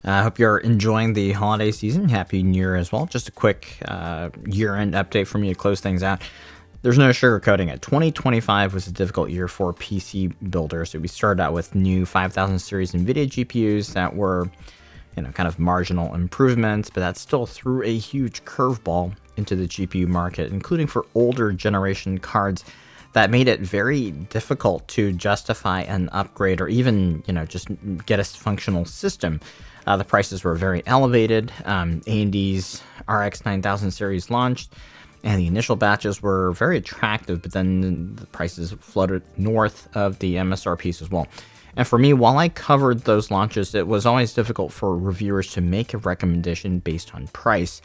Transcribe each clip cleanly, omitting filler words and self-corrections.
I hope you're enjoying the holiday season. Happy New Year as well. Just a quick year-end update for me to close things out. There's no sugarcoating it. 2025 was a difficult year for PC builders. So we started out with new 5000 series NVIDIA GPUs that were, kind of marginal improvements, but that still threw a huge curveball into the GPU market, including for older generation cards that made it very difficult to justify an upgrade or even, just get a functional system. The prices were very elevated. AMD's RX 9000 series launched, and the initial batches were very attractive, but then the prices floated north of the MSRPs as well. And for me, while I covered those launches, it was always difficult for reviewers to make a recommendation based on price,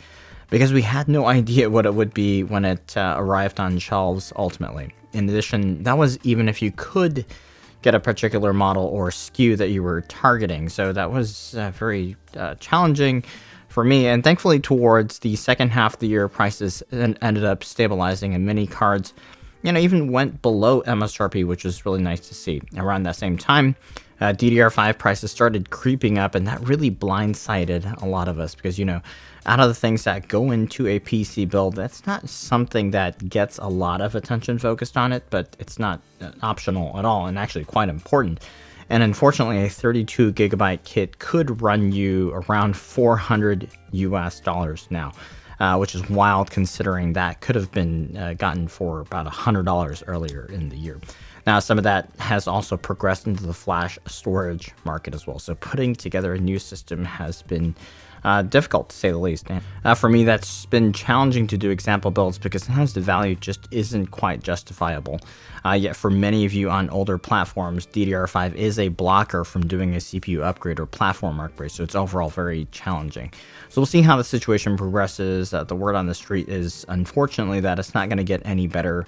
because we had no idea what it would be when it arrived on shelves ultimately. In addition, that was even if you could get a particular model or SKU that you were targeting. So that was very challenging for me. And thankfully, towards the second half of the year, prices ended up stabilizing, and many cards, even went below MSRP, which was really nice to see. Around that same time, DDR5 prices started creeping up, and that really blindsided a lot of us because, out of the things that go into a PC build, that's not something that gets a lot of attention focused on it, but it's not optional at all and actually quite important. And unfortunately, a 32 gigabyte kit could run you around $400 US now, which is wild considering that could have been gotten for about $100 earlier in the year. Now, some of that has also progressed into the flash storage market as well. So putting together a new system has been difficult, to say the least. And for me, that's been challenging to do example builds because sometimes the value just isn't quite justifiable. Yet for many of you on older platforms, DDR5 is a blocker from doing a CPU upgrade or platform upgrade, so it's overall very challenging. So we'll see how the situation progresses. The word on the street is, unfortunately, that it's not going to get any better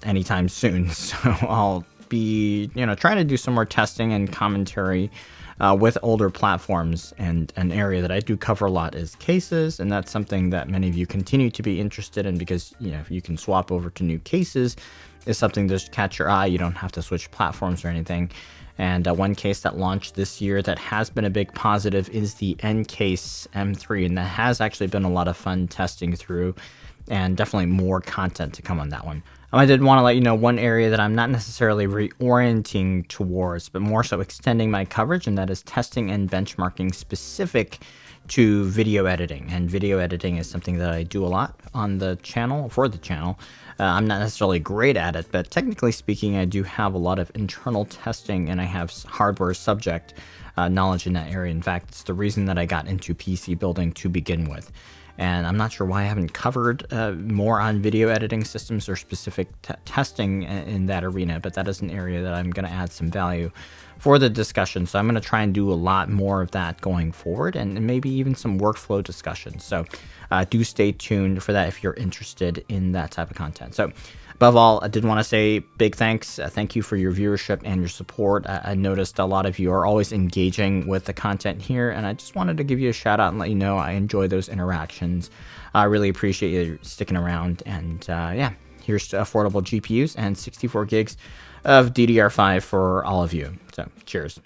anytime soon. So I'll be, trying to do some more testing and commentary with older platforms, and an area that I do cover a lot is cases, and that's something that many of you continue to be interested in because you can swap over to new cases. Is something to catch your eye. You don't have to switch platforms or anything. And one case that launched this year that has been a big positive is the N-Case M3, and that has actually been a lot of fun testing through, and definitely more content to come on that one. I did want to let you know one area that I'm not necessarily reorienting towards, but more so extending my coverage, and that is testing and benchmarking specific to video editing. And video editing is something that I do a lot on the channel, for the channel. I'm not necessarily great at it, but technically speaking, I do have a lot of internal testing, and I have hardware subject knowledge in that area. In fact, it's the reason that I got into PC building to begin with. And I'm not sure why I haven't covered more on video editing systems or specific testing in that arena, but that is an area that I'm going to add some value for the discussion. So I'm going to try and do a lot more of that going forward, and maybe even some workflow discussions. So do stay tuned for that if you're interested in that type of content. So above all, I did want to say big thanks. Thank you for your viewership and your support. I noticed a lot of you are always engaging with the content here, and I just wanted to give you a shout out and let you know I enjoy those interactions. I really appreciate you sticking around. And yeah, here's to affordable GPUs and 64 gigs of DDR5 for all of you. So cheers.